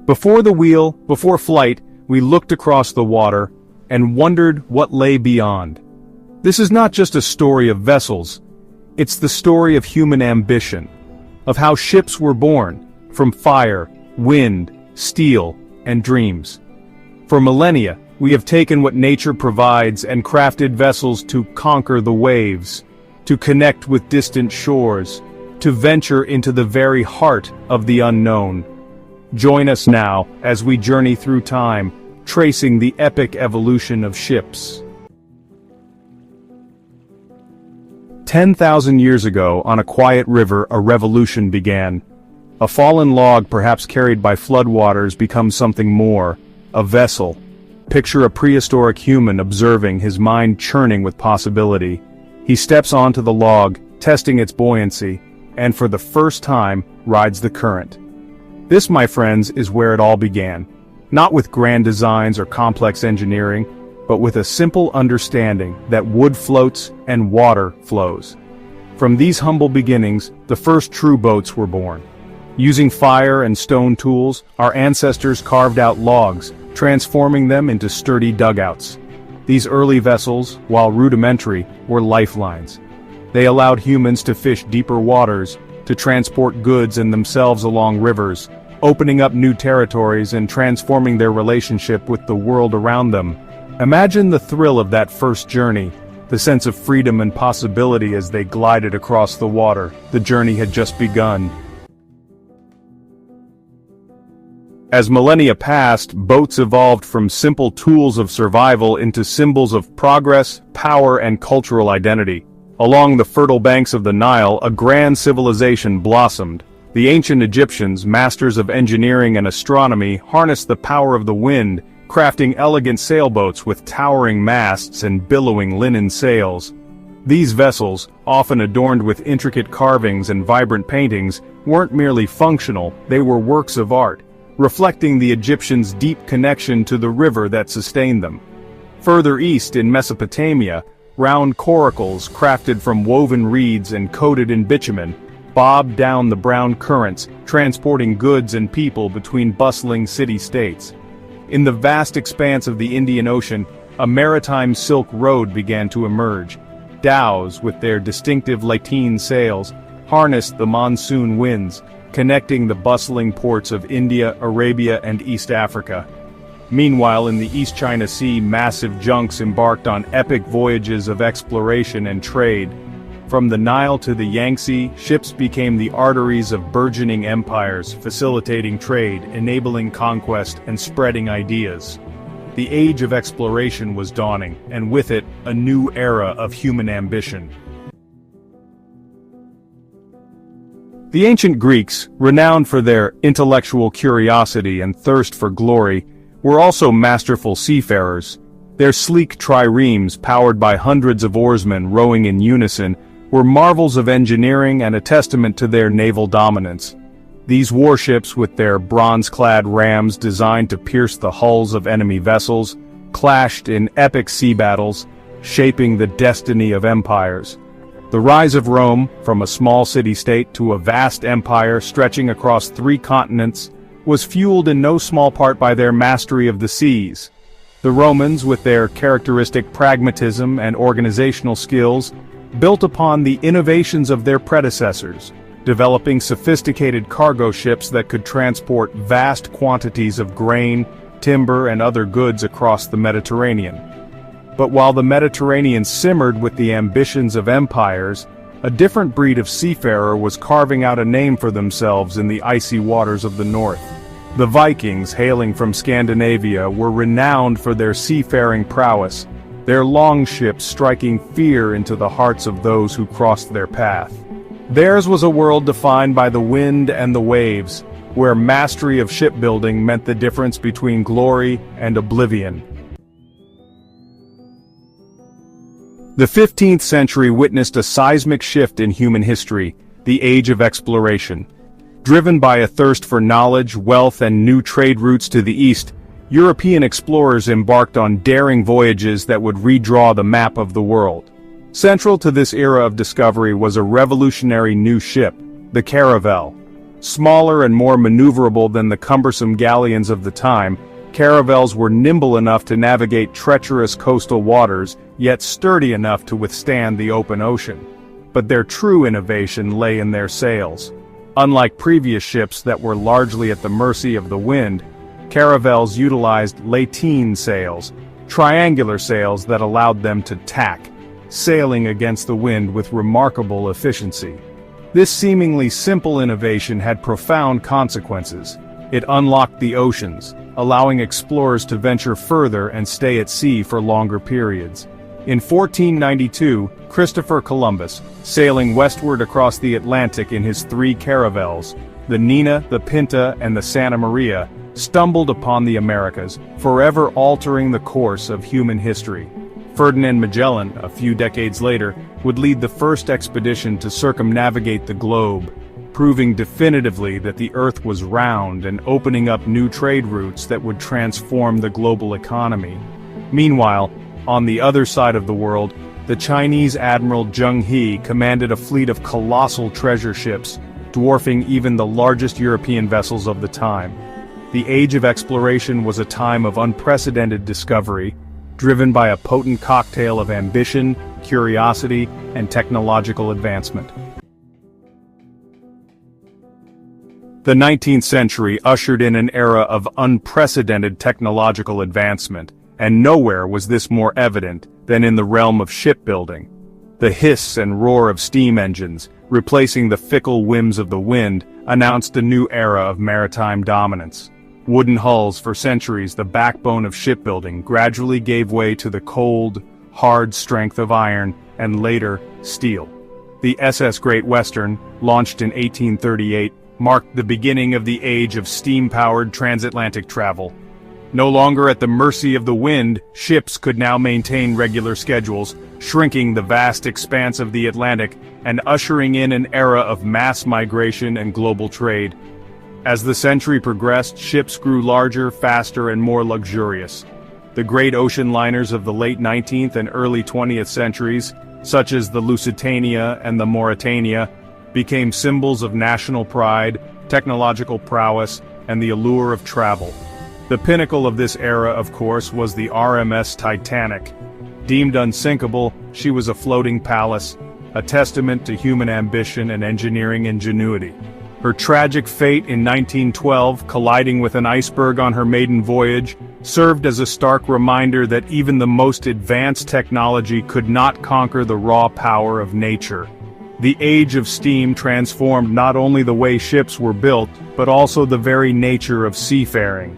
Before the wheel, before flight, we looked across the water and wondered what lay beyond. This is not just a story of vessels, it's the story of human ambition, of how ships were born, from fire, wind, steel, and dreams. For millennia, we have taken what nature provides and crafted vessels to conquer the waves, to connect with distant shores, to venture into the very heart of the unknown. Join us now as we journey through time, tracing the epic evolution of ships. 10,000 years ago, on a quiet river, a revolution began. A fallen log, perhaps carried by floodwaters, becomes something more, a vessel. Picture a prehistoric human observing, his mind churning with possibility. He steps onto the log, testing its buoyancy, and for the first time, rides the current. This, my friends, is where it all began. Not with grand designs or complex engineering, but with a simple understanding that wood floats and water flows. From these humble beginnings, the first true boats were born. Using fire and stone tools, our ancestors carved out logs, transforming them into sturdy dugouts. These early vessels, while rudimentary, were lifelines. They allowed humans to fish deeper waters, to transport goods and themselves along rivers, opening up new territories and transforming their relationship with the world around them. Imagine the thrill of that first journey, the sense of freedom and possibility as they glided across the water. The journey had just begun. As millennia passed, boats evolved from simple tools of survival into symbols of progress, power, and cultural identity. Along the fertile banks of the Nile, a grand civilization blossomed. The ancient Egyptians, masters of engineering and astronomy, harnessed the power of the wind, crafting elegant sailboats with towering masts and billowing linen sails. These vessels, often adorned with intricate carvings and vibrant paintings, weren't merely functional, they were works of art, reflecting the Egyptians' deep connection to the river that sustained them. Further east in Mesopotamia, round coracles crafted from woven reeds and coated in bitumen bobbed down the brown currents, transporting goods and people between bustling city-states. In the vast expanse of the Indian Ocean, a maritime Silk Road began to emerge. Dhows, with their distinctive lateen sails, harnessed the monsoon winds, connecting the bustling ports of India, Arabia, and East Africa. Meanwhile, in the East China Sea, massive junks embarked on epic voyages of exploration and trade. From the Nile to the Yangtze, ships became the arteries of burgeoning empires, facilitating trade, enabling conquest, and spreading ideas. The age of exploration was dawning, and with it, a new era of human ambition. The ancient Greeks, renowned for their intellectual curiosity and thirst for glory, were also masterful seafarers. Their sleek triremes, powered by hundreds of oarsmen rowing in unison, were marvels of engineering and a testament to their naval dominance. These warships, with their bronze-clad rams designed to pierce the hulls of enemy vessels, clashed in epic sea battles, shaping the destiny of empires. The rise of Rome, from a small city-state to a vast empire stretching across 3 continents, was fueled in no small part by their mastery of the seas. The Romans, with their characteristic pragmatism and organizational skills, built upon the innovations of their predecessors, developing sophisticated cargo ships that could transport vast quantities of grain, timber, and other goods across the Mediterranean. But while the Mediterranean simmered with the ambitions of empires, a different breed of seafarer was carving out a name for themselves in the icy waters of the north. The Vikings, hailing from Scandinavia, were renowned for their seafaring prowess, their longships striking fear into the hearts of those who crossed their path. Theirs was a world defined by the wind and the waves, where mastery of shipbuilding meant the difference between glory and oblivion. The 15th century witnessed a seismic shift in human history, the age of exploration. Driven by a thirst for knowledge, wealth, and new trade routes to the east, European explorers embarked on daring voyages that would redraw the map of the world. Central to this era of discovery was a revolutionary new ship, the caravel. Smaller and more maneuverable than the cumbersome galleons of the time, caravels were nimble enough to navigate treacherous coastal waters, yet sturdy enough to withstand the open ocean. But their true innovation lay in their sails. Unlike previous ships that were largely at the mercy of the wind, caravels utilized lateen sails, triangular sails that allowed them to tack, sailing against the wind with remarkable efficiency. This seemingly simple innovation had profound consequences. It unlocked the oceans, allowing explorers to venture further and stay at sea for longer periods. In 1492, Christopher Columbus, sailing westward across the Atlantic in his 3 caravels, the Nina, the Pinta, and the Santa Maria, stumbled upon the Americas, forever altering the course of human history. Ferdinand Magellan, a few decades later, would lead the first expedition to circumnavigate the globe, proving definitively that the Earth was round and opening up new trade routes that would transform the global economy. Meanwhile, on the other side of the world, the Chinese Admiral Zheng He commanded a fleet of colossal treasure ships, dwarfing even the largest European vessels of the time. The age of exploration was a time of unprecedented discovery, driven by a potent cocktail of ambition, curiosity, and technological advancement. The 19th century ushered in an era of unprecedented technological advancement, and nowhere was this more evident than in the realm of shipbuilding. The hiss and roar of steam engines, replacing the fickle whims of the wind, announced a new era of maritime dominance. Wooden hulls, for centuries the backbone of shipbuilding, gradually gave way to the cold, hard strength of iron, and later, steel. The SS Great Western, launched in 1838, marked the beginning of the age of steam-powered transatlantic travel. No longer at the mercy of the wind, ships could now maintain regular schedules, shrinking the vast expanse of the Atlantic and ushering in an era of mass migration and global trade. As the century progressed, ships grew larger, faster, and more luxurious. The great ocean liners of the late 19th and early 20th centuries, such as the Lusitania and the Mauretania, became symbols of national pride, technological prowess, and the allure of travel. The pinnacle of this era, of course, was the RMS Titanic. Deemed unsinkable, she was a floating palace, a testament to human ambition and engineering ingenuity. Her tragic fate in 1912, colliding with an iceberg on her maiden voyage, served as a stark reminder that even the most advanced technology could not conquer the raw power of nature. The age of steam transformed not only the way ships were built, but also the very nature of seafaring.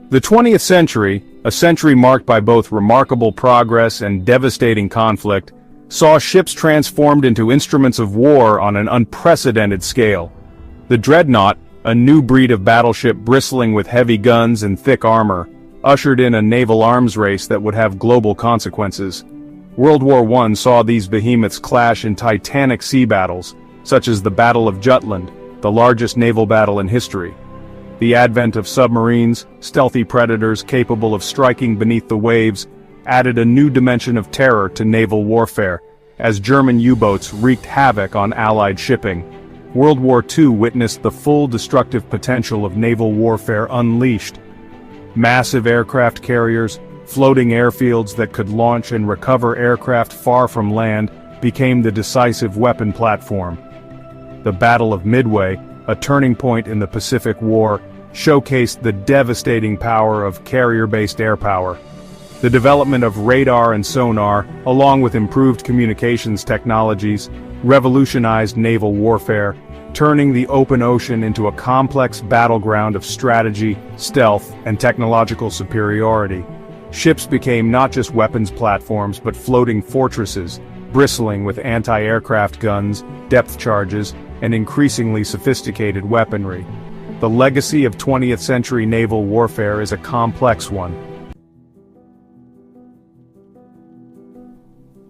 The 20th century, a century marked by both remarkable progress and devastating conflict, saw ships transformed into instruments of war on an unprecedented scale. The dreadnought, a new breed of battleship bristling with heavy guns and thick armor, ushered in a naval arms race that would have global consequences. World War I saw these behemoths clash in titanic sea battles, such as the Battle of Jutland, the largest naval battle in history. The advent of submarines, stealthy predators capable of striking beneath the waves, added a new dimension of terror to naval warfare, as German U-boats wreaked havoc on Allied shipping. World War II witnessed the full destructive potential of naval warfare unleashed. Massive aircraft carriers, floating airfields that could launch and recover aircraft far from land, became the decisive weapon platform. The Battle of Midway, a turning point in the Pacific War, showcased the devastating power of carrier-based air power. The development of radar and sonar, along with improved communications technologies, revolutionized naval warfare, turning the open ocean into a complex battleground of strategy, stealth, and technological superiority. Ships became not just weapons platforms but floating fortresses, bristling with anti-aircraft guns, depth charges, and increasingly sophisticated weaponry. The legacy of 20th century naval warfare is a complex one.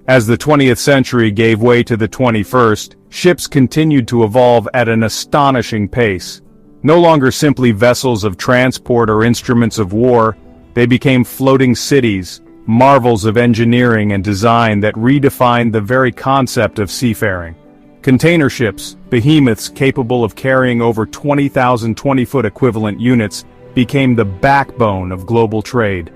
As the 20th century gave way to the 21st, ships continued to evolve at an astonishing pace. No longer simply vessels of transport or instruments of war, they became floating cities, marvels of engineering and design that redefined the very concept of seafaring. Container ships, behemoths capable of carrying over 20,000 20-foot equivalent units, became the backbone of global trade.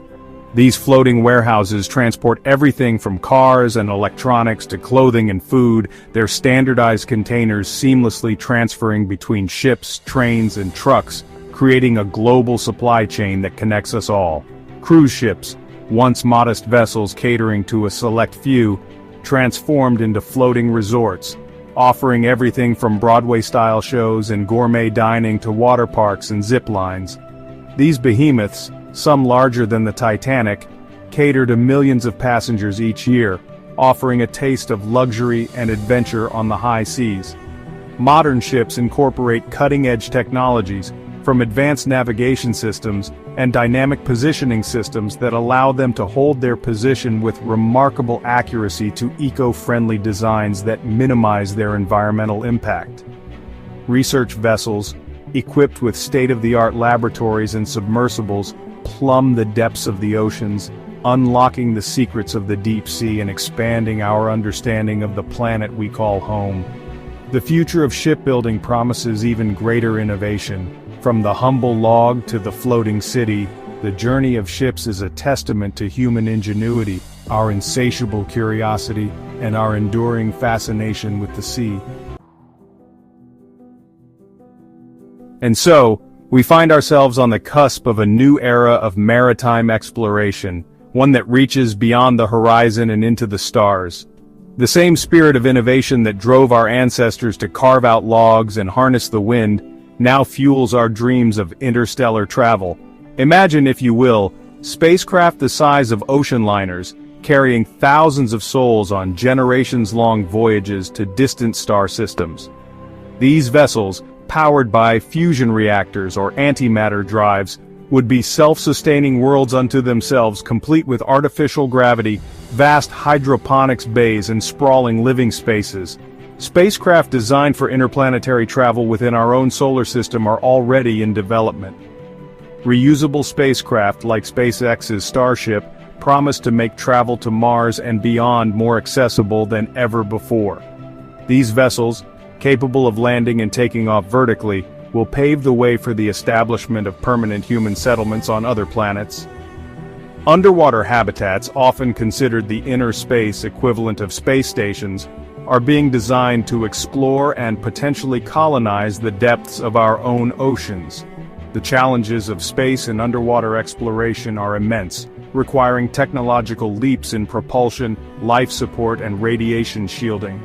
These floating warehouses transport everything from cars and electronics to clothing and food, their standardized containers seamlessly transferring between ships, trains, and trucks, creating a global supply chain that connects us all. Cruise ships, once modest vessels catering to a select few, transformed into floating resorts, offering everything from Broadway-style shows and gourmet dining to water parks and zip lines. These behemoths, some larger than the Titanic, cater to millions of passengers each year, offering a taste of luxury and adventure on the high seas. Modern ships incorporate cutting-edge technologies, from advanced navigation systems and dynamic positioning systems that allow them to hold their position with remarkable accuracy to eco-friendly designs that minimize their environmental impact. Research vessels, equipped with state-of-the-art laboratories and submersibles, plumb the depths of the oceans, unlocking the secrets of the deep sea and expanding our understanding of the planet we call home. The future of shipbuilding promises even greater innovation. From the humble log to the floating city, the journey of ships is a testament to human ingenuity, our insatiable curiosity, and our enduring fascination with the sea. And so, we find ourselves on the cusp of a new era of maritime exploration, one that reaches beyond the horizon and into the stars. The same spirit of innovation that drove our ancestors to carve out logs and harness the wind now fuels our dreams of interstellar travel. Imagine, if you will, spacecraft the size of ocean liners, carrying thousands of souls on generations-long voyages to distant star systems. These vessels, powered by fusion reactors or antimatter drives, would be self-sustaining worlds unto themselves, complete with artificial gravity, vast hydroponics bays and sprawling living spaces. Spacecraft designed for interplanetary travel within our own solar system are already in development. Reusable spacecraft like SpaceX's Starship promise to make travel to Mars and beyond more accessible than ever before. These vessels, capable of landing and taking off vertically, will pave the way for the establishment of permanent human settlements on other planets. Underwater habitats, often considered the inner space equivalent of space stations, are being designed to explore and potentially colonize the depths of our own oceans. The challenges of space and underwater exploration are immense, requiring technological leaps in propulsion, life support, and radiation shielding.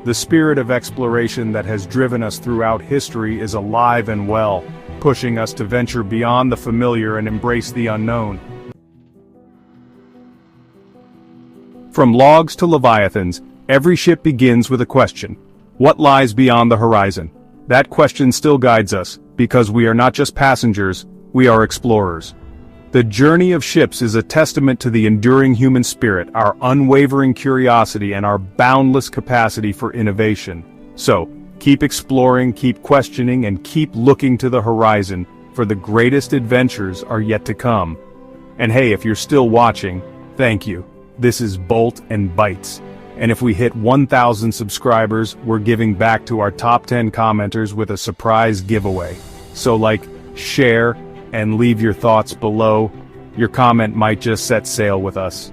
The spirit of exploration that has driven us throughout history is alive and well, pushing us to venture beyond the familiar and embrace the unknown. From logs to leviathans, every ship begins with a question: what lies beyond the horizon? That question still guides us, because we are not just passengers, we are explorers. The journey of ships is a testament to the enduring human spirit, our unwavering curiosity, and our boundless capacity for innovation. So, keep exploring, keep questioning, and keep looking to the horizon, for the greatest adventures are yet to come. And hey, if you're still watching, thank you. This is Bolt and Bytes. And if we hit 1,000 subscribers, we're giving back to our top 10 commenters with a surprise giveaway. So like, share, and leave your thoughts below. Your comment might just set sail with us.